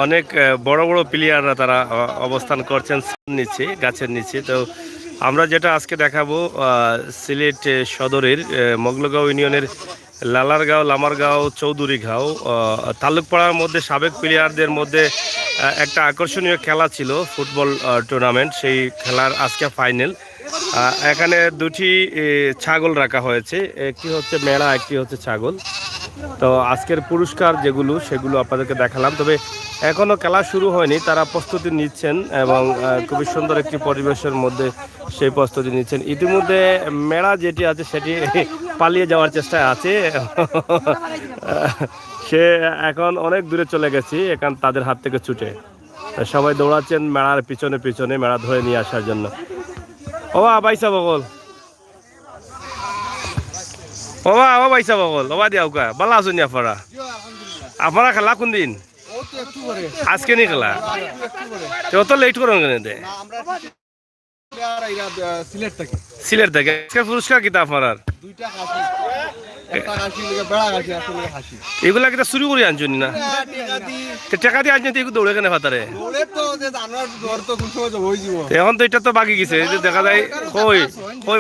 অনেক বড় বড় প্লেয়াররা তারা অবস্থান করছেন নিচে গাছের নিচে। তো আমরা যেটা আজকে দেখাবো সিলেট সদরের মগলগাঁও ইউনিয়নের লালারগাঁও, লামারগাঁও, চৌধুরীগাঁও তালুকপাড়ার মধ্যে সাবেক প্লেয়ারদের মধ্যে একটা আকর্ষণীয় খেলা ছিল ফুটবল টুর্নামেন্ট। সেই খেলার আজকে ফাইনাল। এখানে দুটি ছাগল রাখা হয়েছে, একটি হচ্ছে মেড়া, একটি হচ্ছে ছাগল। তো আজকের পুরস্কার যেগুলো সেগুলো আপনাদেরকে দেখালাম। তবে এখনও খেলা শুরু হয়নি, তারা প্রস্তুতি নিচ্ছেন এবং খুবই সুন্দর একটি পরিবেশের মধ্যে সেই প্রস্তুতি নিচ্ছেন। ইতিমধ্যে মেড়া যেটি আছে সেটি পালিয়ে যাওয়ার চেষ্টায় আছে। সে এখন অনেক দূরে চলে গেছে এখন তাদের হাত থেকে ছুটে। সবাই দৌড়াচ্ছেন মেড়ার পিছনে পিছনে মেড়া ধরে নিয়ে আসার জন্য। ওবা বাইসা বগল, ওবা ও বাইসা বগল, ওবা দিয়া উকা বালা আছেন আপনারা? আপনারা খেলা কোন দিন? আজকে নি খেলা অত লেট করেন কেন? সিলেট থেকে আজকে পুরস্কার কিতা আপনার? এগুলা কিতা চুরি করে আনছেন না? টাকা দিয়ে আনছেন এগুলো দৌড়ে কেন ফাতারে? এখন তো এটা তো বাকি গেছে, দেখা যায় কই কই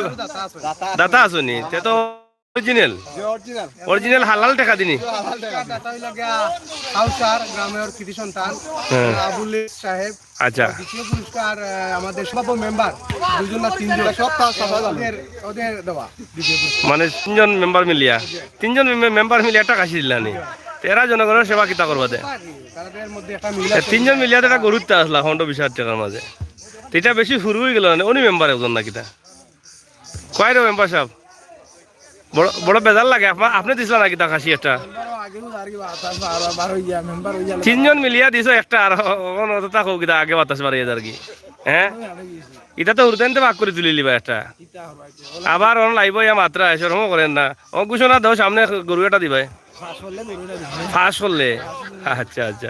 দাতা আসনি তো অরিজিনাল অরিজিনাল হালাল টাকা দিনি। আচ্ছা, দ্বিতীয় পুরস্কার আমাদের সব মেম্বার দুজন না তিনজন ওদের দেওয়া। মানে তিনজন মেম্বার মিলিয়া, তিনজন মেম্বার মিলিয়া টাকা আসি দিলানি। এরা জনগণের সেবা কিতা করবা দে? তিনজন মিলিয়া তো একটা গরুতে আসলা 120,000 টাকার মাঝে। এটা বেশি শুরু হয়ে গেল না? উনি মেম্বার একজন না কিতা কয় রে মেম্বার সাহেব? বড় বড় বেজার লাগে। আপনি দিছিল নাকি তা খাসি একটা? তিনজন মিলিয়া দিছ একটা, আর আগে বাতাস বাড়ি আর কি। হ্যাঁ, এটা তো উর্দেন তো ভাগ করে তুলি লিবা একটা, আবার অন লাইব ইয়া মাত্রা এসরম করেন না। ও ঘোষণা দাও সামনে গরু একটা দিবাই ফাঁস করলে। আচ্ছা আচ্ছা,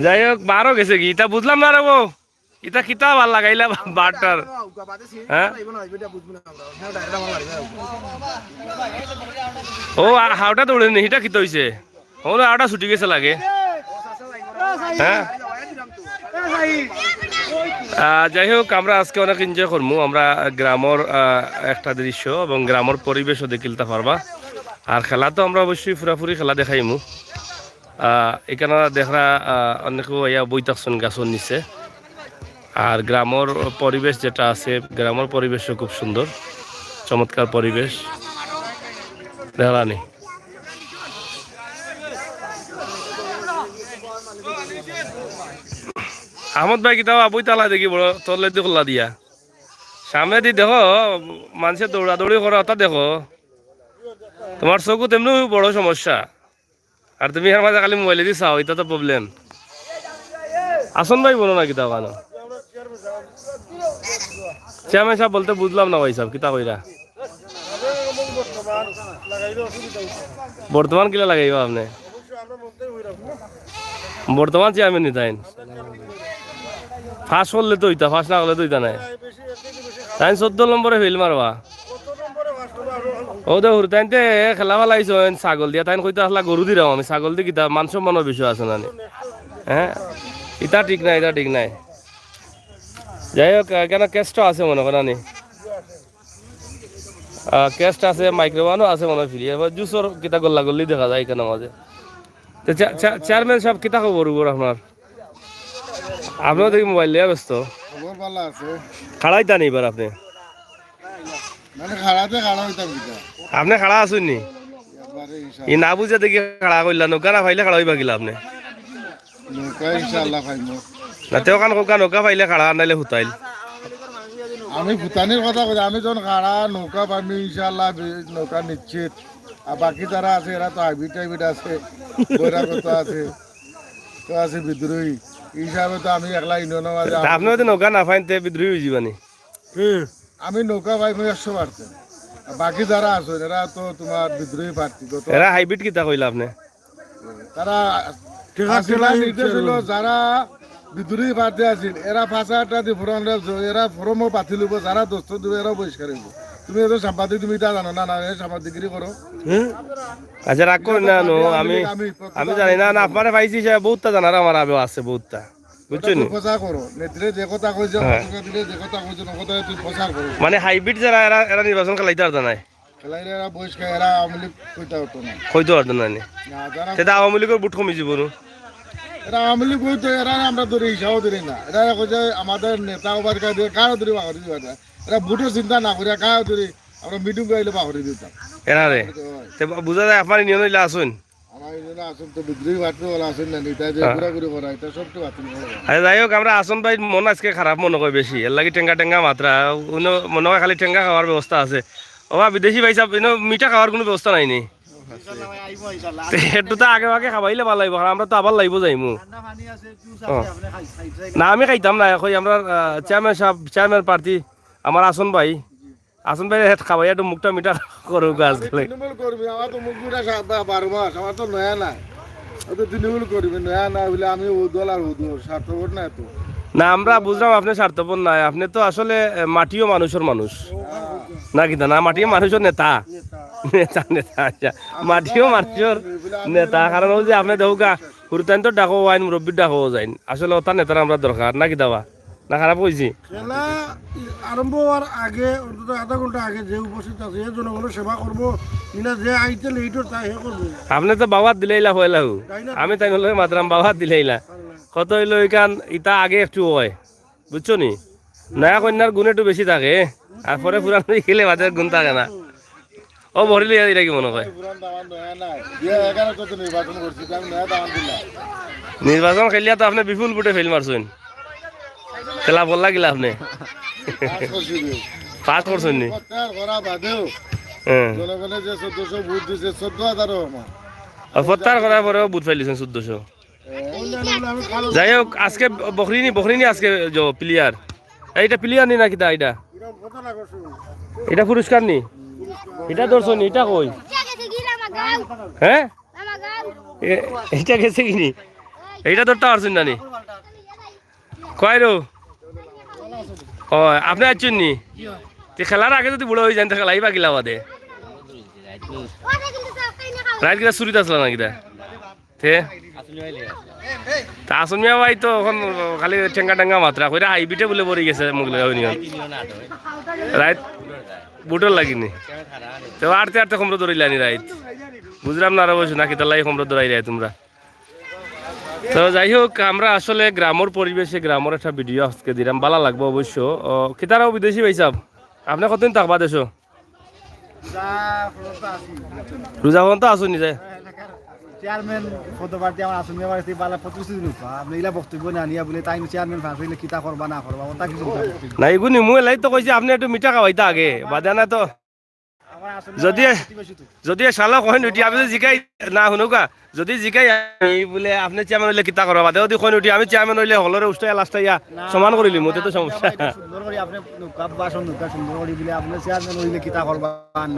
যাই হোক 12 গেছে কি এটা বুঝলাম না রে। ও ইটা কিতা ভাল লাগাইলা বারটার? হ্যাঁ, ও হাওটা দৌড়ে নি, এটা কিতা হইছে? ও হাওটা ছুটি গেছে লাগে। হ্যাঁ, যাই হোক আমরা আজকে অনেক এনজয় করবো। আমরা গ্রামের একটা দৃশ্য এবং গ্রামের পরিবেশও দেখিলতে পারবা। আর খেলা তো আমরা অবশ্যই পুরাপুরি খেলা দেখাইমু। এখানে দেখা অনেকেও ইয়া বই থাকছেন গাছর নিচে। আর গ্রামের পরিবেশ যেটা আছে, গ্রামের পরিবেশও খুব সুন্দর, চমৎকার পরিবেশ দেখানি। আহমদ ভাই কিতাব বই তালা দেখি বড় তলে দি খোলা দিয়া সামনে দি দেখো মানুষের দৌড়াদৌড়ি করা ওটা দেখো। তোমার চকু তেমনি বড় সমস্যা, আর তুমি এর মাঝে খালি মোবাইলে দি চাও, এটা তো প্রবলেম। আসন ভাই বলো না কিতাব কেন? চেয়ারম্যান সাহেব বলতে বুঝলাম না ভাই সাহেব কিতা কইরা? বর্তমান কিলা লাগাইবা আপনি? বর্তমান চেয়ারম্যান নিতাইন ফাঁস করলে তো ইতা, ফাঁস না করলে তো ইতা নাই। তাই 14 নম্বরে ফেল মারবা। ও দেখুর তাইতে খেলা ফেলাইছ ছাগল দিয়া, তাই কইতে আসলা গরু দিরাম আমি। ছাগল দি কিতা মান সম্মানের বিষয় আছে না? হ্যাঁ, ইটা ঠিক নাই, এটা ঠিক নাই। যাই হোক কেন কেসটা আছে মনে করেন নি, কেসটা আছে, মাইক্রোওয়ানও আছে মনে হয় ফিরি। এবার জুসর কিতা গল্লা গল্লি দেখা যায় এখানে মাঝে। চেয়ারম্যান সাহেব কিতা খবর আপনার? আপনিও দেখি মোবাইল লিয়া ব্যস্ত। খাড়াইতা নি এবার আপনি? আপনি খাড়া আছেন নি? ই না বুঝে দেখি খাড়া করলা, নৌকা না পাইলে খাড়া হইবা গিলা আপনি? না তেও কান কোকা নৌকা পাইলে খাড়া, নাইলে হুতাইল। আমি ভুটানের কথা বলি, আমি যখন খাড়া নৌকা পাবি ইনশাল্লাহ, নৌকা নিশ্চিত। আর বাকি যারা আছে এরা তো হাইব্রিড টাইব্রিড আছে, বৈরাগত আছে, তো আছে বিদ্রোহী হিসাবে। তো আমি একলা ইউনিয়নের মাঝে আপনি যদি নৌকা না পাইন তে বিদ্রোহী হয়ে যাবানি। আমি নৌকা পাই 100%। বাকি যারা আছে এরা তো তোমার বিদ্রোহী প্রার্থী। এরা হাইব্রিড কিতা কইলা আপনি? তারা নির্দেশ হলো যারা বিদ্রোহী প্রার্থী আছিল এরা 5,000 টাকা দিয়ে ফর্ম, এরা ফর্মও পাতি লব, যারা দোস্ত দিব এরাও বহিষ্কার হইব। তুমি এত সাংবাদিক তুমি এটা জানো না না সাংবাদিকগিরি করো আচ্ছা রাগ করেন না নো আমি জানি না না আপনারা পাইছি হিসাবে বহুতটা জানার আমার আবেও আছে বহুতটা বুঝছেন প্রচার করো নেত্রী যে কথা কইছে দিলে যে কথা কইছে না কথা তুমি প্রচার করো মানে হাইব্রিড যারা এরা নির্বাচন খেলাইতে পারতো না খেলাইলে এরা বয়স্ক এরা আওয়ামী লীগ কইতে হতো না হইতে পারতো না যারা সেটা আওয়ামী লীগের বুট কমে যাব এরা আওয়ামী লীগ কইতে এরা আমরা ধরে হিসাবও ধরি না এরা কইছে আমাদের নেতা ওবার কাছে কারো ধরে বাহরি দিবা না এরা বুটের চিন্তা না করে কারো ধরে আমরা মিটিং গাইলে বাহরি দিতাম এরা রে বুঝা যায় আপনার নিয়ম হইলে আসুন আমার এজন্য আসল তো বিদ্রোহী বাড়তে বলা আসেন না এটা যে ঘোরাঘুরি করা এটা সব তো বাতিল করা আরে যাই হোক আমরা আসন ভাই মন আজকে খারাপ মনে হয় বেশি এর লাগি টেঙ্গা টেঙ্গা মাত্রা মনে হয় খালি টেঙ্গা খাওয়ার ব্যবস্থা আছে ওবা বিদেশি ভাই সাহেব মিঠা খাওয়ার কোনো ব্যবস্থা নাই নি একটু তো আগে আগে খাবাইলে ভালো লাগবে আমরা তো আবার লাগবো যাইমু না আমি খাইতাম না এখন আমরা চেয়ারম্যান সাহেব চেয়ারম্যান প্রার্থী আমার আসন ভাই হেড খাবাই একটু মুখটা মিঠা করো গাছ তৃণমূল করবি আমার তো মুখ মিঠা 12 মাস আমার তো নয়া না তো তৃণমূল করবি নয়া না বলে আমি ও দল আর ও দল স্বার্থপর না তো না আমরা বুঝলাম আপনি স্বার্থপর নাই আপনি তো আসলে মাটিও মানুষের মানুষ না কি না মাটিও মানুষের নেতা নেতা নেতা আচ্ছা মাটিও মানুষের নেতা কারণ যে আপনি দেউকা হুরতান তো ডাকো আইন মুরব্বীর ডাকো যাইন আসলে ওটা নেতার আমরা দরকার না কি দাবা না খারাপ কইছি খেলা আরম্ভ হওয়ার আগে অন্তত আধা ঘন্টা আগে যে উপস্থিত আছে সে জনগণের সেবা করবো কিনা যে আইতে লেটর তাই হে করবো আপনি তো বাবা দিলেইলা হইলাহু আমি তাই হলে মাত্রাম বাবা দিলেইলা কত হইলো ইকান ইটা আগে একটু হয় বুঝছো নি নয়া কন্যার গুণ একটু বেশি থাকে আর পরে পুরানো খেলে বাজার গুণ থাকে না ও ভরিলে এটা কি মনে হয় পুরান দামান নয়া না দিয়ে 11 তো নির্বাচন করছি আমি নয়া দামান দিলাম নির্বাচন খেলিয়া তো আপনি বিপুল বুটে ফেল মারছেন খেলা বল লাগিলা আপনি পাস করছেন নি প্রত্যাহার করা বাদেও জনগণের যে 1400 ভোট দিছে 14000 প্রত্যাহার করার পরেও বুট ফাইলিছেন 1400 যাই হোক আজকে বকরিনি আজকে যে প্লেয়ার এইটা প্লেয়ার নি নাকি তা এটা এটা পুরস্কার নি এটা দর্শন এটা কই হ্যাঁ এইটা গেছে কিনি এইটা ধরতে পারছেন না নি কয় রো ও আপনি আসছেন নি খেলার আগে যদি বুড়ো হয়ে যান তো খেলাই বা গিলা বাদে রাইট গিলা চুরিতে আসলা না কিটা তে তা আসন মিয়া ভাই তো এখন খালি ঠেঙ্গা টেঙ্গা মাত্রা কইরা হাইবিটে বলে পড়ে গেছে মুগলে ইউনিয়ন রাইট বুটর লাগিনি তো আরতে আরতে খমরো ধরিলানি রাইট বুঝলাম না আর অবশ্য নাকি তালাই খমরো ধরাই রাই তোমরা তো যাই হোক আমরা আসলে গ্রামের পরিবেশে গ্রামের একটা ভিডিও আজকে দিলাম ভালো লাগবে অবশ্য কিতারাও বিদেশি ভাই সাহেব আপনি কতদিন থাকবা দেশো রোজা পর্যন্ত আসুন নি যায় চেয়ারম্যান পদপ্রার্থী আমার আসন মেয়ে বাড়িতে বালা প্রতিশ্রুতি রূপা আপনি এলা বক্তব্য না নিয়া বলে তাই চেয়ারম্যান ফাঁস হইলে কিতা করবা না করবা ওটা কিছু না এগুনি মুই লাই তো কইছি আপনি একটু মিঠা খাওয়াইতা আগে বাদে না তো যদি শালা কহেন উঠি আপনি জিকাই না শুনুকা যদি জিকাই বলে আপনি চেয়ারম্যান হইলে কিতা করবা বাদে যদি কহেন উঠি আমি চেয়ারম্যান হইলে হলরে উষ্টাই লাস্টা ইয়া সমান করিলি মতে তো সমস্যা সুন্দর করে আপনি নৌকাপ বাসন নৌকা সুন্দর করে দিলে আপনি চেয়ারম্যান হইলে কিতা করবা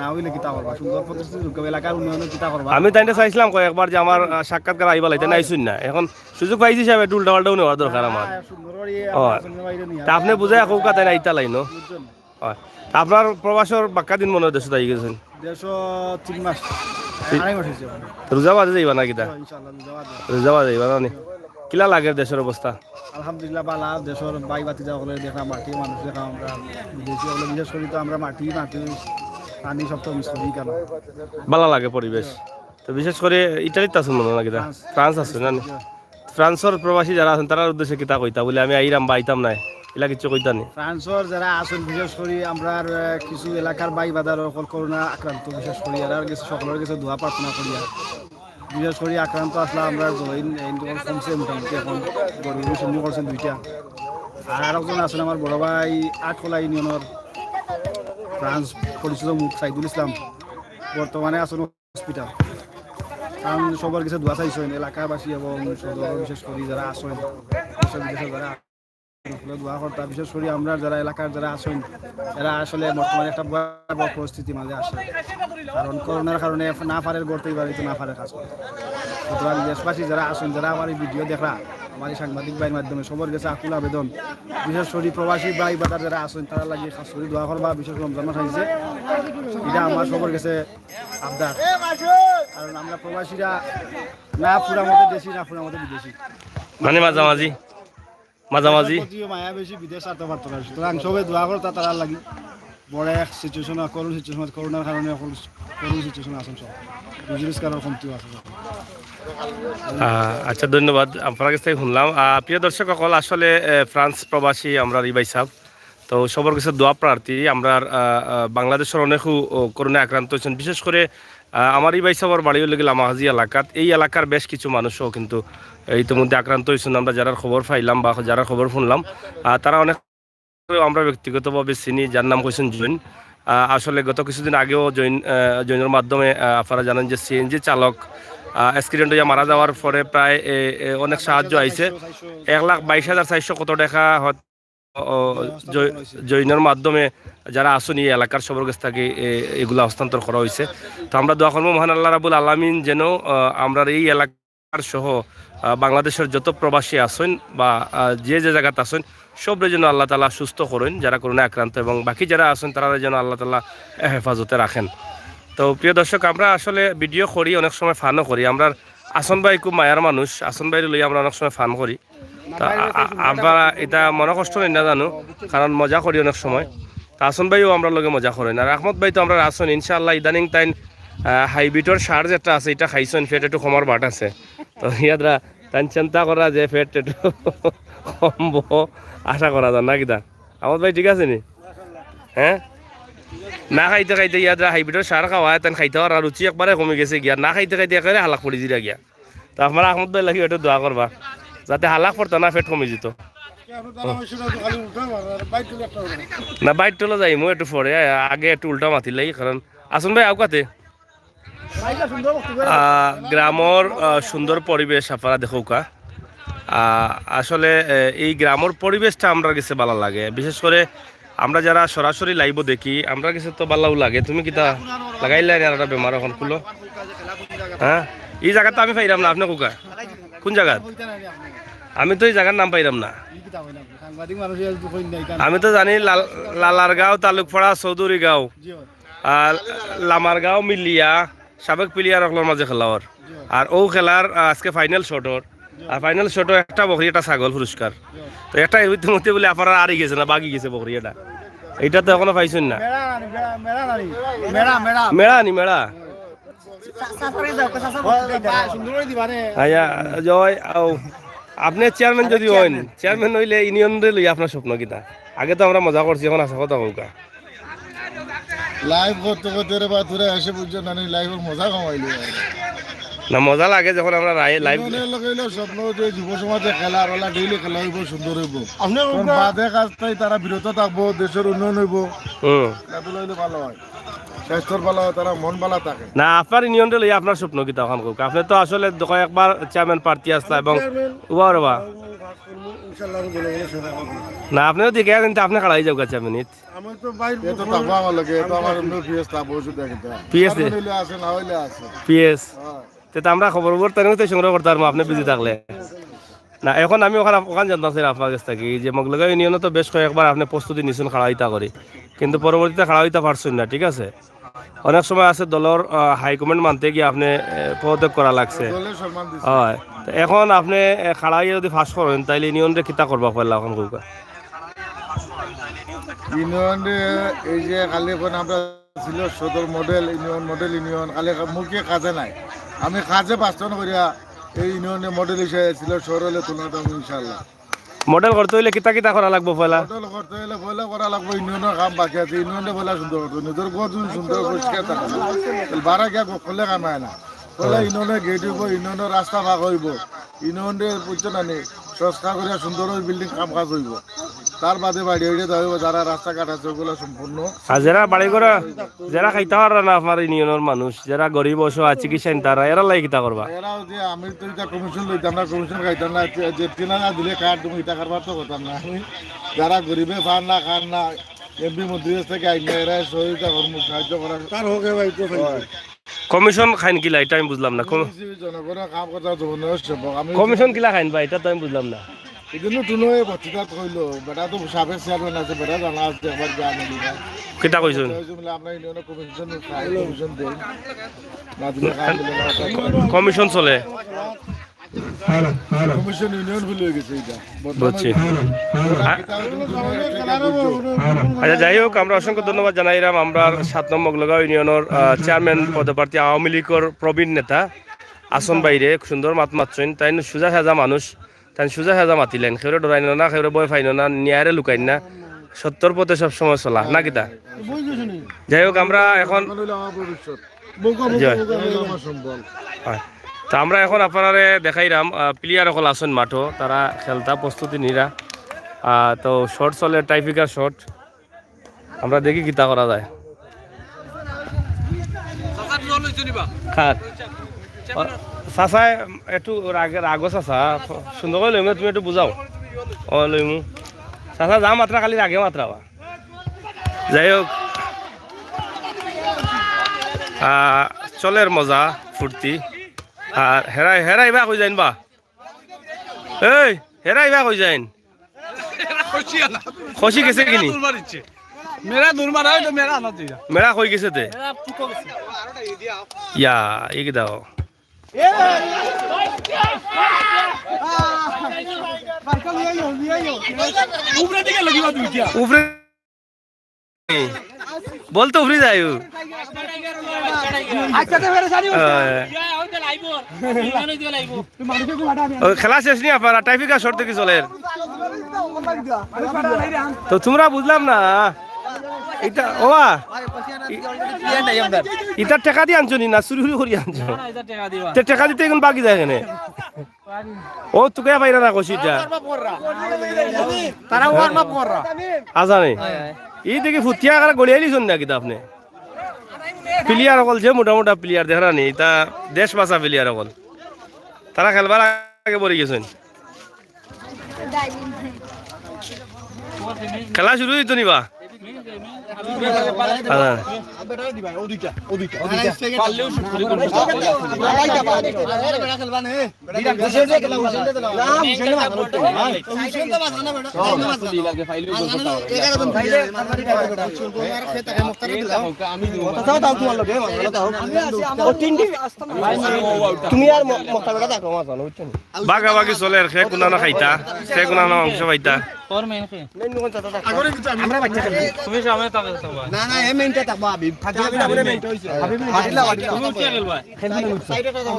না হইলে কিতা করবা সুন্দর প্রতিশ্রুতি নৌকা এলাকার উন্নয়নে কিতা করবা আমি তাইতে চাইছিলাম কয়েকবার যে আমার সাক্ষাৎকার আইবা লাইতে নাইছুন না এখন সুযোগ পাইছি সাহেব একটু উল্টা পাল্টাও নেওয়ার দরকার আমার সুন্দর করে তা আপনি বুঝাই কৌকা তাই আইতা লাইনো হয় আপনার প্রবাসর বাক্কা দিন মনে দেশ তাই গেছেন 3 মাস আড়াই মাস হয়েছে রোজা বাজে যাইবা না কিতা ইনশাআল্লাহ রোজা বাজে যাইবা না কিলা লাগে দেশের অবস্থা আলহামদুলিল্লাহ বালা দেশের বাই বাতি যা হলে দেখা মাটি মানুষ দেখা আমরা বিদেশি হলে বিশেষ করে তো আমরা মাটি পানি সব তো মিস করি কেন ভালো লাগে পরিবেশ তো বিশেষ করে ইটালিতে আছেন মনে না কিতা ফ্রান্স আছে না ফ্রান্সর প্রবাসী যারা আছেন তার উদ্দেশ্যে কিতা কইতা বলে আমি আইরাম বা আইতাম নাই এলা কিছু কইতা নি ফ্রান্সর যারা আছেন বিশেষ করে আমরা কিছু এলাকার বাই বাজার করোনা আক্রান্ত বিশেষ করে আর কিছু সকলের কাছে দোয়া প্রার্থনা করি বিশেষ করে আক্রান্ত আসলে আমরা কমছে মোটামুটি এখন গরিব সন্ধি করছেন 2টা আর আরেকজন আছেন আমার বড় ভাই আটখোলা ইউনিয়নের ফ্রান্স পরিচিত মুখ সাইদুল ইসলাম বর্তমানে আছেন হসপিটাল কারণ সবার কিছু দোয়া চাইছেন এলাকাবাসী এবং সদর বিশেষ করে যারা আছেন বিদেশে যারা দোয়া করতাম বিশেষ করে আমরা যারা এলাকার যারা আছেন এরা আসলে বর্তমানে একটা ভয়াবহ পরিস্থিতি মাঝে আসে কারণ করোনার কারণে না পারে গড়তেই বাড়িতে না পারে কাজ করে সুতরাং দেশবাসী যারা আসুন, যারা আমার এই ভিডিও দেখা, আমার এই সাংবাদিক ভাইয়ের মাধ্যমে সবার কাছে আকুল আবেদন, বিশেষ করে প্রবাসী ভাই বাদার যারা আসুন তারা লাগে খাস করে দোয়া করবা। বিশেষ করে রমজান মাস আইছে, এটা আমার সবার কাছে আবদার। কারণ আমরা প্রবাসীরা না পুরা মতো দেশি, না পুরা মতো বিদেশি, মানে মাঝামাঝি যদিও মায়া বেশি বিদেশ আসতে পারতো না। সুতরাং সবাই দোয়া করতা তারা লাগি। বড় এক সিচুয়েশন, করুণ সিচুয়েশন, করোনার কারণে করুণ সিচুয়েশন আসুন, সব রোজগারের কমতিও আছে। আচ্ছা, ধন্যবাদ। আপনার কাছ থেকে শুনলাম। প্রিয় দর্শক সকল, আসলে ফ্রান্স প্রবাসী আমরা রিবাই সাহেব, তো সবার কাছে দোয়া প্রার্থী। আমরা বাংলাদেশের অনেকও করোনা আক্রান্ত হয়েছেন। বিশেষ করে আমার রিবাই সাহেবের বাড়িও লেগে লামাহাজি এলাকাত, এই এলাকার বেশ কিছু মানুষও কিন্তু ইতিমধ্যে আক্রান্ত হয়েছেন। আমরা যারা খবর পাইলাম বা যারা খবর শুনলাম, তারা অনেক আমরা ব্যক্তিগতভাবে চিনি, যার নাম হয়েছেন জৈন। আসলে গত কিছুদিন আগেও জৈনের মাধ্যমে আপনারা জানেন যে সিএনজি চালক অ্যাক্সিডেন্ট হয়ে মারা যাওয়ার পরে প্রায় অনেক সাহায্য আইছে। 1,22,400 কত টাকা জৈনের মাধ্যমে যারা আসুন এই এলাকার সবার কাছ থেকে এগুলা হস্তান্তর করা হয়েছে। তো আমরা দোয়া করবো মহান আল্লাহ রাবুল আলামিন যেন আমরা এই এলাকার সহ বাংলাদেশের যত প্রবাসী আসেন বা যে জায়গাতে আসেন সবরে যেন আল্লাহ তাআলা সুস্থ করেন, যারা করোনা আক্রান্ত, এবং বাকি যারা আছেন তারা যেন আল্লাহ তাআলা হেফাজতে রাখেন। তো প্রিয় দর্শক, আমরা আসলে ভিডিও করি, অনেক সময় ফানও করি। আমরা আসন ভাই খুব মায়ার মানুষ, আসন ভাই লই আমরা অনেক সময় ফান করি। তা আমরা এটা মনে কষ্ট নেই না জানো, কারণ মজা করি অনেক সময়। তা আসন ভাইও আমরা লগে মজা করেন। আর আহমদ ভাই তো আমরা আসুন ইনশাআল্লাহ ইদানিং টাইম হাইব্রিডর সার যেটা আছে এটা খাইছেন, ফেট একটু কমার বাট আছে। তো ইয়াদরা তাই চিন্তা করা যে ফেট একটু কমব আশা করা যায় না কিনা? আহমদ ভাই ঠিক আছে নি? হ্যাঁ, না খাইতে খাইতে ইয়াদরা হাইব্রিডর সার খাওয়া তাই খাইতে আর রুচি একবারে কমে গেছে গিয়া, না খাইতে খাইতে একেবারে হালাক পড়ি দিরা গিয়া। তো আপনারা আহমদ ভাই লাগি একটু দোয়া করবা যাতে হালাক পড়তো না, ফেট কমে যেত না। বাইর টলো যাই মো একটু পরে, আগে একটু উল্টা মাতি লাই। কারণ আসুন ভাই আউকাতে গ্রামর সুন্দর পরিবেশ আপনারা দেখৌকা। আসলে এই গ্রামের পরিবেশটা আমরা কাছে ভালো লাগে। বিশেষ করে আমরা যারা সরাসরি লাইভ দেখি আমরা কাছে তো ভালো লাগে। তুমি কিতা লাগাইলে আর একটা বেমার এখন খুলো? হ্যাঁ, এই জায়গাটা আমি পাইলাম না, আপনি কোকা কোন জায়গা? আমি তো এই জায়গার নাম পাইলাম না। আমি তো জানি লালারগাঁও, তালুকপাড়া, চৌধুরী গাঁও, লামারগাঁও, মিলিয়া, সাবেক প্লেয়ার অকলোর মাঝে খেলাওয়ার। আর ও খেলার আজকে ফাইনাল শটর, আর ফাইনাল শটও একটা বকরি একটা ছাগল পুরস্কার। তো একটা ইতিমধ্যে বলে আপনারা আড়ি গেছে না বাগি গেছে বকরি এটা, এইটা তো এখনো পাইছেন না। মেড়া নি মেড়া জয়। আপনি চেয়ারম্যান যদি হন, চেয়ারম্যান হইলে ইউনিয়ন লই আপনার স্বপ্ন কিনা? আগে তো আমরা মজা করছি, এখন আসা কথা হোকা লাইভ করতে করতে রে বা তোরা এসে বুঝছো না লাইভের মজা কমাইলি না। মজা লাগে যখন আমরা লাইভ লাগাইলো স্বপ্ন যে যুব সমাজে খেলা ওলা ডেইলি খেলা হইব, সুন্দর হইব, বাদে কাজ তাই তারা বিরত থাকবো, দেশের উন্নয়ন হইব, খেলাধুলা হইলে ভালো হয়, স্বাস্থ্যর ভালো হয়, তারা মন ভালো থাকে না। আপনার ইউনিয়নটা লই আপনার স্বপ্ন কি তখন কোক? আপনি তো আসলে একবার চেয়ারম্যান প্রার্থী আসলা এবং ওবা না, আপনিও দেখে কিন্তু আপনি খাড়াই যাও চেয়ারম্যান। পিএস আমরা খবর সংগ্রহ করতে পারবো আপনি বিজি থাকলে না। এখন আমি ওখানে জানতাম আপনার কাছ থেকে যে মগলগাঁও ইউনিয়নে তো বেশ কয়েকবার আপনি প্রস্তুতি নিয়েছেন খাড়াইতা করে, কিন্তু পরবর্তীতে খাড়াইতা পারছেন না। ঠিক আছে, অনেক সময় আছে দলের হাইকমান্ড মানতে গিয়ে আপনি পদত্যাগ করা লাগছে। হয়, এখন আপনি খাড়াইয়ে যদি ফাঁস করেন তাইলে ইউনিয়নরে কিতা করবা পড়লা এখন কৌকা? ইউনিয়নে এই যে খালি এখন আমরা ছিল সদর মডেল ইউনিয়ন, মডেল ইউনিয়ন খালি মুখে কাজে নাই। আমি কাজে বাস্তবায়ন করিয়া এই ইউনিয়নে মডেল হিসেবে ছিল শহরে তুলে দেবো ইনশাল্লাহ। মডেল করতে হইলে কিতা কিতা করা লাগবো পয়লা? মডেল করতে হইলে পয়লা করা লাগবো ইউনিয়নের কাম বাকি আছে। ইউনিয়নে বলা সুন্দর করতো, নিজের ঘর যদি সুন্দর পরিষ্কার থাকে বারা গিয়া করলে কামায় না। পয়লা ইউনিয়নের গেট হইব, ইউনিয়নের রাস্তা ভাগ হইব, ইউনিয়নে বুঝছো না সংস্কার করিয়া সুন্দর বিল্ডিং কাম কাজ হইব। তার বাদে বাড়ি হইলে হইব যারা রাস্তাঘাট আছে ওগুলো সম্পূর্ণ। আর যারা বাড়ি করা যারা খাইতে পারে না আপনার ইউনিয়নের মানুষ, যারা গরিব অসহায় চিকিৎসা তারা এরা লাই কিতা করবা? এরাও যে আমি তো এটা কমিশন লইতাম না, কমিশন খাইতাম না, যে টিনা দিলে কার তুমি এটা করবার তো করতাম না। আমি যারা গরিবে খান না খান না এমপি মন্ত্রী থেকে আইনে এরা সহযোগিতা কর্ম সাহায্য করার তার হোক ভাই কমিশন খাইন কিলা এটা আমি বুঝলাম না জনগণের কাম কথা জনের সেবক আমি কমিশন কিলা খাইন ভাই এটা তো আমি বুঝলাম না এজন্য তুলো বর্তিকাত কইলো বেটা তো সাবেক চেয়ারম্যান আছে বেটা জানা আছে একবার যা আমি কিতা কইছুন আমরা ইউনিয়নের কমিশন কমিশন দেই না দিলে কাম দিলে না কমিশন চলে কমিশন ইউনিয়ন ভুলে গেছে এটা বুঝছি আচ্ছা যাই হোক আমরা অসংখ্য ধন্যবাদ জানাইলাম আমরা 7 নম্বর মগলগাঁও ইউনিয়নের চেয়ারম্যান পদপ্রার্থী আওয়ামী লীগের প্রবীণ নেতা আসন বাইরে সুন্দর মাত মাতছেন তাই সুজা সাজা মানুষ তাই সুজা সাজা মাতিলেন খেউরে ডরাইন না খেউরে বয় ফাইন না নিয়ারে লুকাইন না সত্যর পথে সবসময় চলা না কিতা যাই হোক আমরা এখন হয় তা আমরা এখন আপনারা দেখাইলাম প্লেয়ার সকল আসন মাঠো তারা খেলতা প্রস্তুতি নিরা তো শর্ট চলে টাইপিকার শর্ট আমরা দেখি কিতা করা যায় চাচাই একটু রাগ চাচা সুন্দর করে লইমু তুমি একটু বুঝাও লইমু চাচা যা মাত্রা খালি রাগে মাত্রা যাই হোক চলের মজা ফুর্তি আর হেরাই বা কই যাইন বা এই হেরাই বা কই যাইন খুশি গেছে কিনি মেরা কই গেছে তে ইয়া এই কি দাও উপরে বলতো উপরে যাই খেলা শেষ নি আপনারা টাইপিকা শর্ট থেকে চলে তো তোমরা বুঝলাম না এটা ওয়া এটা টাকা দিয়ে আনছো নি না চুরি করে আনছো টাকা দিতে এখন বাকি যায় এখানে ও তোকে পাইরা না কষিটা তারা ওয়ার্ম আপ কররা আজানে এই দেখি ফুটিয়া করে গড়িয়ে লিছুন না কিতা আপনি প্লেয়ার অকল যে মোটা মোটা প্লেয়ার দেখা নি তা দেশ বাঁচা প্লেয়ার অকল তারা খেলবার আগে পড়ে গেছেন খেলা শুরু হইতো নিবা বাগাবাগি চলে আর খে কোনা না খাইতা খে কোনা না অংশ পাইতা না না এ মেইনটা থাকবা হাবিব থাকবা আমরা মেইনটা হইছে হাবিব হাদিলা তুমি কি খেলবা সাইডে থাকবা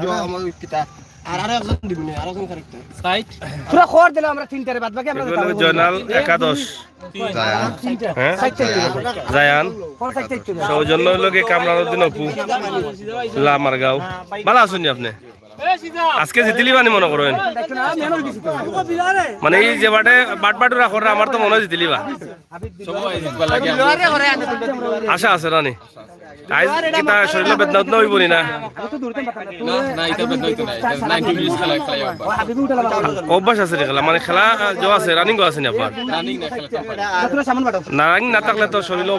জো আমার কিতা আর একজন দিবনি আর একজন কারেক্ট সাইড পুরো খোর দিলাম আমরা তিনটারে বাদ বাকি আমরা জয়নাল একাদশ হ্যাঁ জায়ান সৌজন্য লোকে কামরানুদ্দিন অপু লামারগাঁও ভালো আছেন আপনি আজকে জিতিলি মানে মনে করেন মানে এই যে বাটে বাটবাটু রাখো আমার তো মনে হয় জিতিলি বা আশা আছে রানি আজ কিতা শরীরে বেদনা উদনা হইব না অভ্যাস আছে খেলা মানে খেলা যে আছে রানিং আছে নি আপনার রানিং না থাকলে তো শরীরে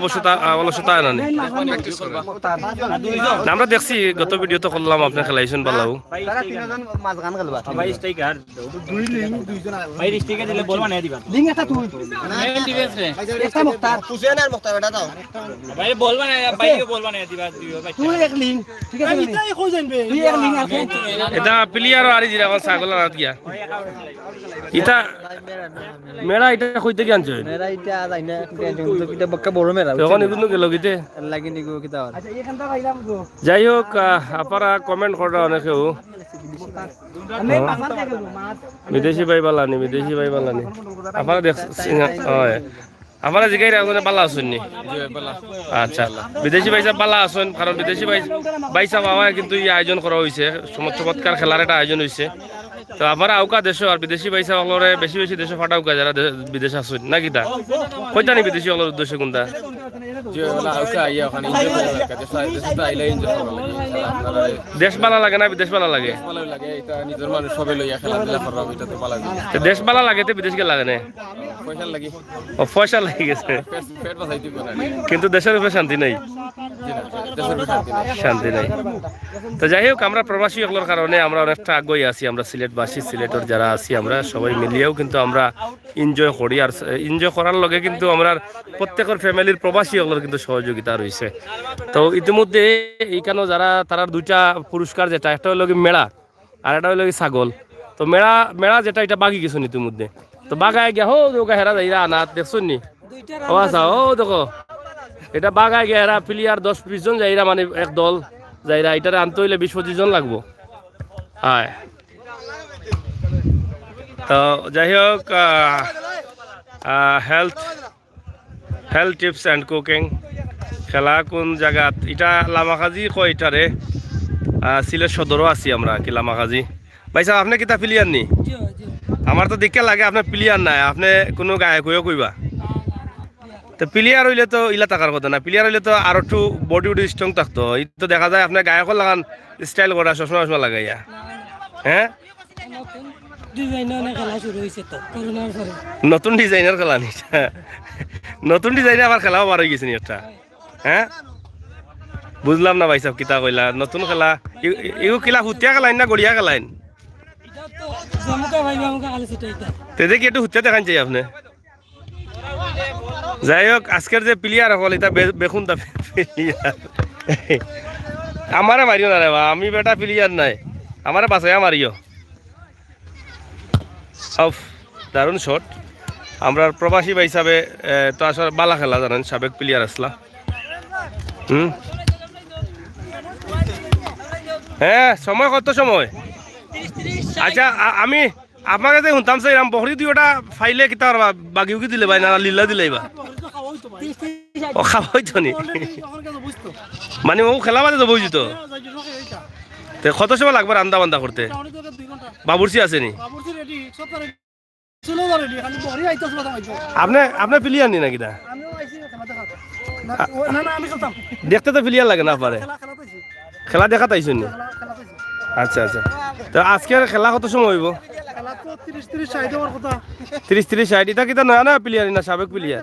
অলসতা আনানি আমরা দেখছি গত ভিডিওতে করলাম আপনি খেলাইছেন ভালো এটা প্লেয়ার আর জিরা ছাগল রাত গিয়া ইটা মেরা এটা কইতে কি আনছো মেরা এটা যাই না কিটা বক্কা বড় মেরা তখন এগুলো গেল গিতে লাগি নিগো কিটা আচ্ছা এখানটা পাইলাম গো যাই হোক আপনারা কমেন্ট করা অনেকেও বিদেশি ভাই বালানি আপনারা দেখছেন হয় আপনারা জিগাই রাখুন বালা আছেন নি আচ্ছা বিদেশি ভাই সাহেব বালা আছেন কারণ বিদেশি ভাই সাহেব আমার কিন্তু এই আয়োজন করা হয়েছে চমৎকার খেলার একটা আয়োজন হয়েছে তো আপনারা আউকা দেশ আর বিদেশি ভাই সাহেব বেশি বেশি দেশে ফাটাউকা যারা বিদেশে আসেন না কিতা কইতা নি বিদেশি হলোর উদ্দেশ্য কোনটা দেশ বালা লাগে না বিদেশ বালা লাগে দেশ বালা লাগে তো বিদেশ কে লাগে না পয়সা লাগে গেছে কিন্তু দেশের উপরে শান্তি নাই শান্তি নাই। তো যাই হোক, আমরা প্রবাসী হলোর কারণে আমরা অনেকটা আগ্রহী আছি। আমরা সিলেটবাসী, সিলেটের যারা আছি আমরা সবাই মিলিয়েও কিন্তু আমরা এনজয় করি। আর এনজয় করার লগে কিন্তু আমরা প্রত্যেকের ফ্যামিলির প্রবাসী হলোর কিন্তু সহযোগিতা রয়েছে। তো ইতিমধ্যে এইখানেও যারা তারা দুইটা পুরস্কার, যেটা একটা হলো কি মেড়া আর একটা হলো কি ছাগল। তো মেড়া যেটা এটা বাগি গেছো ইতিমধ্যে। তো বাগায় গিয়া হো ওকে হেরা যাইরা না দেখছো নি? ও আচ্ছা, ও দেখো এটা বাগায় গিয়া হেরা প্লেয়ার 10-20 জন যাইরা, মানে এক দল যাইরা। এটারে আনতে হইলে 20-25 জন লাগবো। হ্যাঁ, তো যাই হোক, হেলথ টিপস অ্যান্ড কুকিং খেলা কোন জায়গাত, এটা লামাকাজি কয় এটারে। সিলেট সদরও আছি আমরা কি লামাকাজি। ভাই সাহেব, আপনি কিতা প্লেয়ার নি? আমার তো দেখে লাগে আপনার প্লেয়ার নাই, আপনি কোনো গায়ক হয়েও কইবা। তো প্লেয়ার হইলে তো ইলা থাকার কথা না, প্লেয়ার হইলে তো আর একটু বডি উডি স্ট্রং থাকতো। এই তো দেখা যায় আপনার গায়কও লাগান স্টাইল করা সবসময় লাগাইয়া। হ্যাঁ, নতুন ডিজাইনের খেলা নি? নতুন ডিজাইনে আবার খেলাও বার হয়ে গেছে নি একটা। হ্যাঁ, বুঝলাম না ভাই সাহেব কিতা কইলা নতুন খেলা। এগো কিলা হুতিয়া খেলাইন না গড়িয়া খেলাইন? তেদে কি একটু হুতিয়া দেখান চাই আপনি? যাই হোক, আজকের যে প্লেয়ার হল এটা বেখুন তা প্লেয়ার। আমারে মারিও না রে বা, আমি বেটা প্লেয়ার নাই, আমারে বাঁচাইয়া মারিও। অফ, দারুণ শট। আমরা প্রবাসী ভাই হিসাবে তো আসলে বালা খেলা জানেন, সাবেক প্লেয়ার আসলা। হ্যাঁ, সময় কত সময়? আচ্ছা, আমি আপনাকে যে শুনতাম যে এরম বকরি দুইটা ফাইলে কিতা করবা, বাগিও কি দিলে ভাই না লীলা দিলে বা? ও খাওয়া হইতো নি, মানে ও খেলা বাদে তো বইছি তো। কত সময় লাগবে রান্দা বান্দা করতে? বাবুর্চি আছে নি? আপনি প্লেয়ার নি নাকি? দেখতে তো প্লেয়ার লাগে না পারে, খেলা দেখা তাইছো নি? আচ্ছা আচ্ছা, তো আজকের খেলা কত সময় হইব? 30-60। এটা কিতা নয়া নয়া প্লেয়ার না সাবেক প্লেয়ার?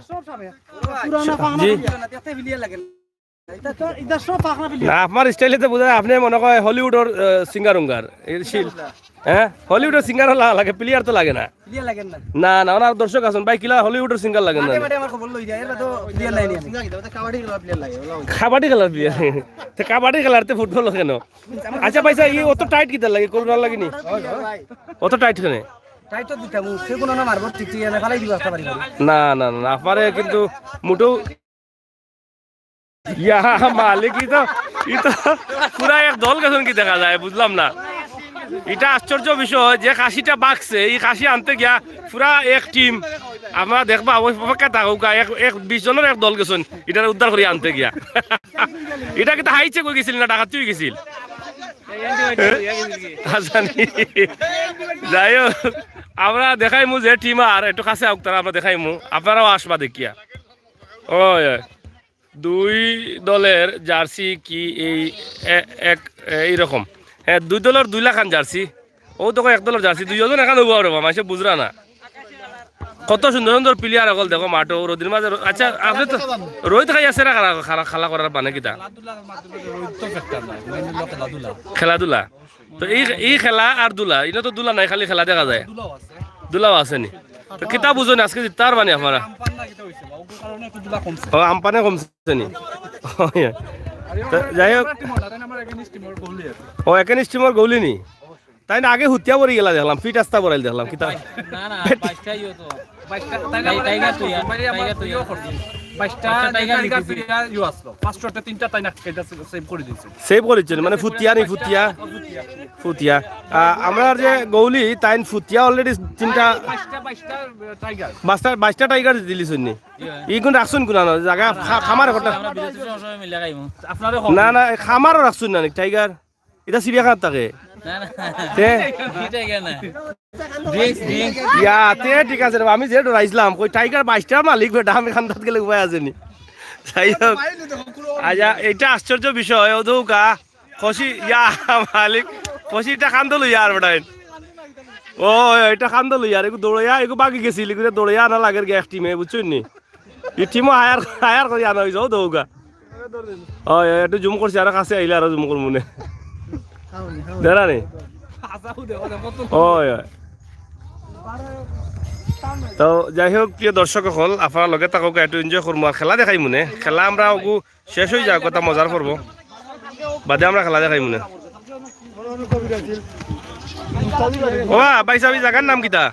জি না, আপনার স্টাইলে তো বোঝা আপনি মনে হয় হলিউডের সিঙ্গার উঙ্গার। হ্যাঁ, হলিউডের সিঙ্গার লাগে, প্লেয়ার তো লাগে না। না না, ওনার দর্শক আছেন ভাই, কিলা হলিউডের সিঙ্গার লাগে না? কাবাডি খেলার প্লেয়ার? কাবাডি খেলার তো ফুটবল কেন? আচ্ছা পয়সা ই অত টাইট কিতা লাগে, করোনা লাগেনি? অত টাইট কেন? না না না, আপনারে কিন্তু মোটেও ইয়া মালিক ই তো পুরা এক দল গেছেন কি দেখা যায়, বুঝলাম না। এটা আশ্চর্য বিষয় যে কাশিটা বাগছে, এই কাশি আনতে গিয়া পুরা এক টিম আমরা দেখবা অপেক্ষা থাকুক, 20 জনের এক দল গেছেন এটা উদ্ধার করে আনতে গিয়া। এটা কিন্তু হাইছে কই গেছিল না ডাকাত তুই গেছিল? যাই হোক, আমরা দেখাইমু যে টিম আর একটু কাছে হোক তারা, আমরা দেখাইমু, আপনারাও আসবা দেখিয়া। ওই দুই দলের জার্সি কি এইরকম? হ্যাঁ, দুই দলের 2 লাখ জার্সি। ও তো এক দলের জার্সি 2 জন এখানে উবা রবা মাসে বুঝরা না। কত সুন্দর সুন্দর প্লেয়ার সকল দেখো মাঠো রোদির মাঝে। আচ্ছা, আপনি তো রোহিত খাই আছে না খালা করার মানে কিতা খেলাধুলা? তো এই খেলা আর দুলা, এটা তো দুলা নাই, খালি খেলা দেখা যায়। দুলাও আছে নি? তো কিতা বুঝো না আজকে জিতার মানে আপনারা? ও আমপানে কমছে নি? যাই হোক, ও একেন স্টিমর গৌলি নি? তাই না, আগে হুতিয়া পরে গেলা দেখলাম, ফিট আস্তা পরাইল দেখলাম। কিতা সেভ করেছেন মানে ফুটিয়া নি? ফুটিয়া আমরা যে গৌলি তাই ফুটিয়া অলরেডি 22টা টাইগার দিলিস নি? ই কোন রাখছুন কোন জায়গা খামার ঘটা? না না, খামারও রাখছুন না টাইগার? এটা চিড়িয়াখানার থাকে। ঠিক আছে, আমি যে ডরাইছিলাম কই টাইগার 22টার মালিক বেটা, আমি খান্দাত গেলে উপায় আছে নি? যাই হোক, আচ্ছা এটা আশ্চর্য বিষয়। ওদৌকা খসি ইয়া মালিক খসিটা খান্দল ইয়ার বেটা। ও এটা খান্দল ইয়ার, এগু দৌড়াইয়া এগু বাকি গেছিল, দৌড়াইয়া আনা লাগে এক টিমে, বুঝছেন নি? এই টিমও হায়ার করে আনা হয়েছে। ও দৌকা ওই একটু জুম করছি আর কাছে আইলে আর জুম করবো মনে দেখা নি ওই ওই তো যাই হোক প্রিয় দর্শক হল আপনার লগে তাকে একটু এনজয় করবো আর খেলা দেখাই মনে খেলা আমরা ওগু শেষ হয়ে যাওয়ার কথা মজার করবো বাদে আমরা খেলা দেখাই মনে ও ভাই সাবি জায়গার নাম কিতা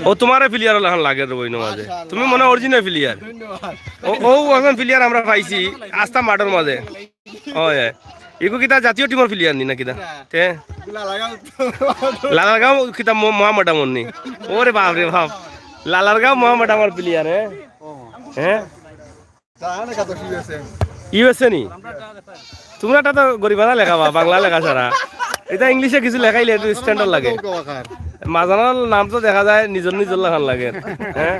ও তোমার প্লেয়ার লাগে রবই মাঝে তুমি মনে অরিজিনাল প্লেয়ার ও এখন প্লেয়ার আমরা পাইছি আস্থা মাঠের মাঝে ও এগো কিতা জাতীয় টিমের প্লেয়ার নি না কিতা তে লালারগাঁও কিতা মোহাম্মদ আমন নি ওরে বাপ রে বাপ লালারগাঁও মোহাম্মদ আমার প্লেয়ার হ্যাঁ ইউএসএ নি তোমরা তো গরিবানা লেখাবা বাংলা লেখা ছাড়া এটা ইংলিশে কিছু লেখাইলে একটু স্ট্যান্ডার্ড লাগে মাজানার নাম তো দেখা যায় নিজের নিজের লেখান লাগে হ্যাঁ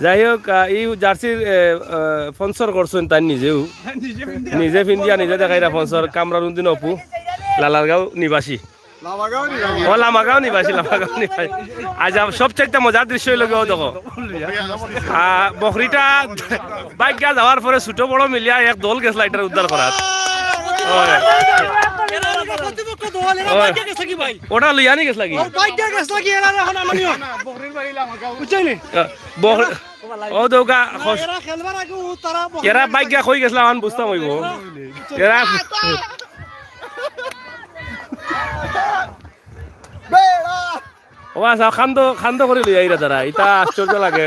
যাই হোক এই জার্সির স্পন্সর করছেন তাই নিজে ফিন্দিয়া নিজে দেখাইরা স্পন্সর কামরানুদ্দিন অপু লালারগাঁও নিবাসী ও লামাগাঁও নিবাসী আজ সবচাইতে মজার দৃশ্য হইল গেও দেখো বকরিটা বাইক গা যাওয়ার পরে ছোট বড় মিলিয়া এক দল গেছিল এটার উদ্ধার করার ওটা লইয়া নি গেছ লাগি ও দৌকা এরা বাইক গা কই গেছিল আমার বুঝতাম হইব এরা ও আচ্ছা খান্দ করে লই আইরা তারা এটা আশ্চর্য লাগে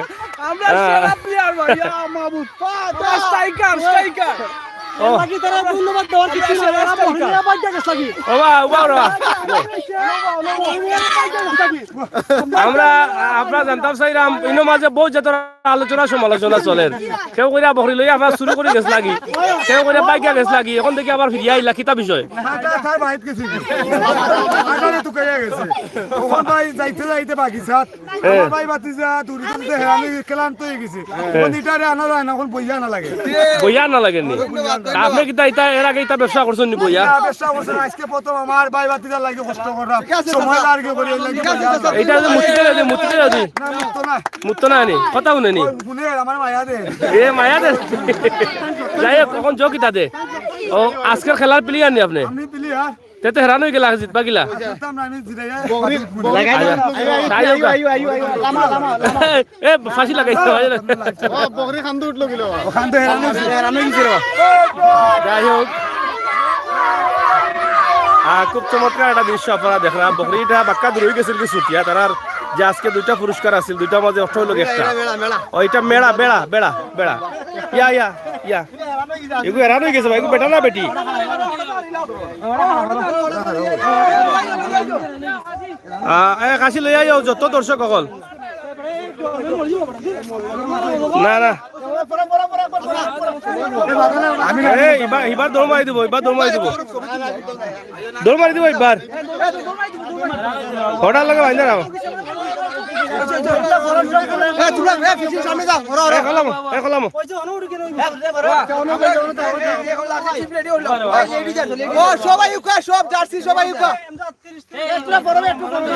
আমরা আপনারা জানতাম চাইরাম ইনো মাঝে বহুত জাতের আলোচনা সমালোচনা চলে কেউ করে বকরি লই আবার শুরু করে গেছ লাগি কেউ করে বাইকা গেছ লাগি এখন থেকে আবার ফিরিয়া আইলা কিতা বিষয় বইয়া না লাগে নি আপনি কিতা এটা এর আগে এটা ব্যবসা করছেন নি বইয়া আজকে প্রথম আমার ভাই বাতিদার লাগে কষ্ট করলাম সময় লাগে করে এইটা যে মুতিতে যদি মুত্ত না নি কথা শুনে নি আমার মায়া দে এ মায়া দে যাই হোক কখন যোগ কিতা দে ও আজকের খেলার প্লেয়ার নি আপনি আমি প্লেয়ার তেতে হেরানো হয়ে গেলা জিতবা গিলা এ ফাঁসি লাগাইছে যাই হোক খুব চমৎকার একটা দৃশ্য আপনারা দেখলাম বকরিটা বাক্কা দূর হয়ে গেছিল কি ছুটিয়া তার যে আজকে দুইটা পুরস্কার আছিল দুইটার মাঝে অর্থ হইল একটা ওইটা মেড়া বেড়া বেড়া বেড়া ইয়া ইয়া ইয়া এগুলো এরান হয়ে গেছে ভাই বেটা না বেটি কাশি লই আইও যত দর্শক অকল না না এবার দৌড় মারি দিব এবার দৌড় মারি দিব দৌড় মারি দিব এবার হঠাৎ লাগে ভাই না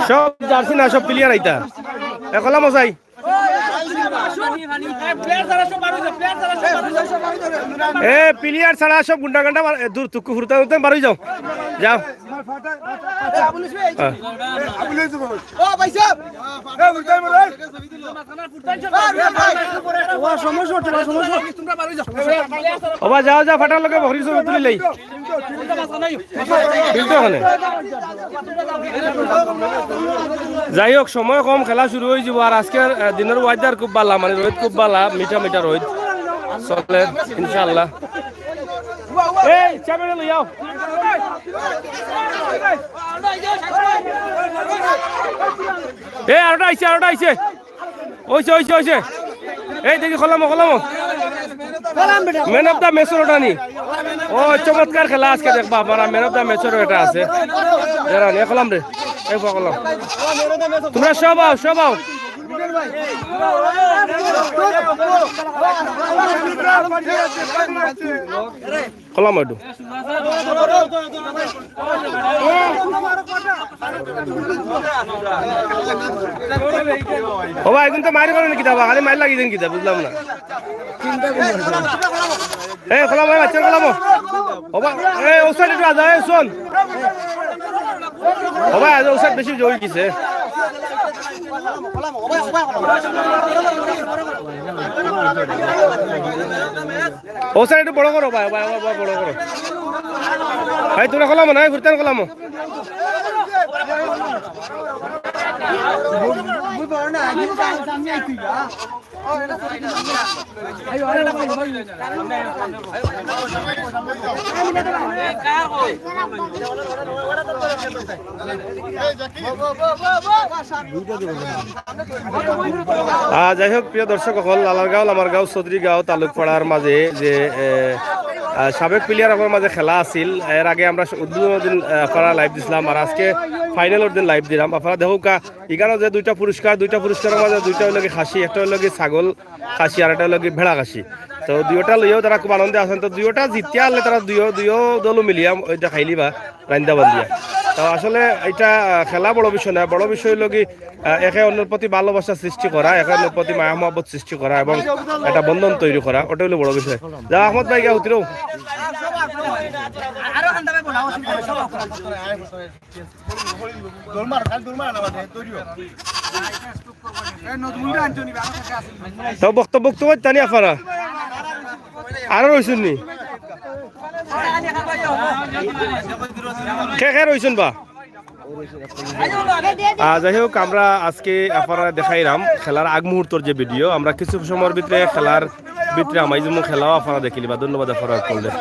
সব জার্সি না সব প্লেয়ার আইতা একলা মশাই এ প্লেয়ার ছাড়া সব গুন্ডা গান্ডা দূর তুকু ফুরতে ফুরতে বারোই যাও যাও ওবা যাও যাও ফাটার লগে ভরি সব তুলি লাই যাই হোক সময় কম খেলা শুরু হয়ে যাব আর আজকের দিনের ওয়েদার খুব ভালো মানে রোদ খুব ভালো মিঠা মিঠা রোদ চলে ইনশাআল্লাহ এই চাবড়ে লই যাও এই আরোটা আইছে ওইছে এই দেখি খলামো ম্যান অফ দা ম্যাচের ওটা নি ও চমৎকার খেলা আজকে দেখবা আপনারা ম্যান অফ দা ম্যাচের এটা আছে এরান এ খলাম রে এই খলাম তোমরা সব আও খোলাম একটু ও ভাই এখন তো মারি করেন কিতাব খালি মারি লাগি দেন কিতাব বুঝলাম না খোলাম ভাই বাচ্চা খোলাম ও ভাই ওসাইড একটু আজা শোন ও ভাই আজ ওসাইড বেশি জোর কিছে ওসাইড একটু বড় করো ভাই ভাই বড় করো ভাই তোমরা খোলাম না ঘুরতে খোলাম যাই হোক প্রিয় দর্শক সকল লালারগাঁও লামারগাঁও চৌধুরীগাঁও তালুকপাড়ার মাঝে যে সাবেক প্লেয়ার আমার মাঝে খেলা আছিল এর আগে আমরা উদ্বোধনের দিন আপনারা লাইভ দিছিলাম আর আজকে ফাইনালের দিন লাইভ দিলাম আপনারা দেখুক এখানে যে দুইটা পুরস্কারের মাঝে দুইটা হইল খাসি একটা হইল ছাগল খাসি আর একটা হইল ভেড়া খাসি তো দুইটা লইও তারা খুব আনন্দে আছেন তো দুইটা জিতিয়া হলে তারা দুইও দল মিলিয়া ওইটা খাইলি বা রান্দা বান্ধিয়া তো আসলে এটা খেলা বড় বিষয় না বড় বিষয় হইল কি একে অন্যের প্রতি ভালোবাসা সৃষ্টি করা একে অন্যের প্রতি মায়া মহব্বত সৃষ্টি করা এবং একটা বন্ধন তৈরি করা ওটা হলো বড় বিষয় যা আহমদ ভাই গা উতিরও তো বক্তব্য জানি আপনারা আরো রয়েছেন নি কে রয়েছেন বা যাই হোক আমরা আজকে আপনারা দেখাইলাম খেলার আগ মুহূর্তের যে ভিডিও আমরা কিছু সময়ের ভিতরে খেলার ভিতরে আমাই যেমন খেলাও আপনারা দেখিলি বা ধন্যবাদ আপনারা করলেন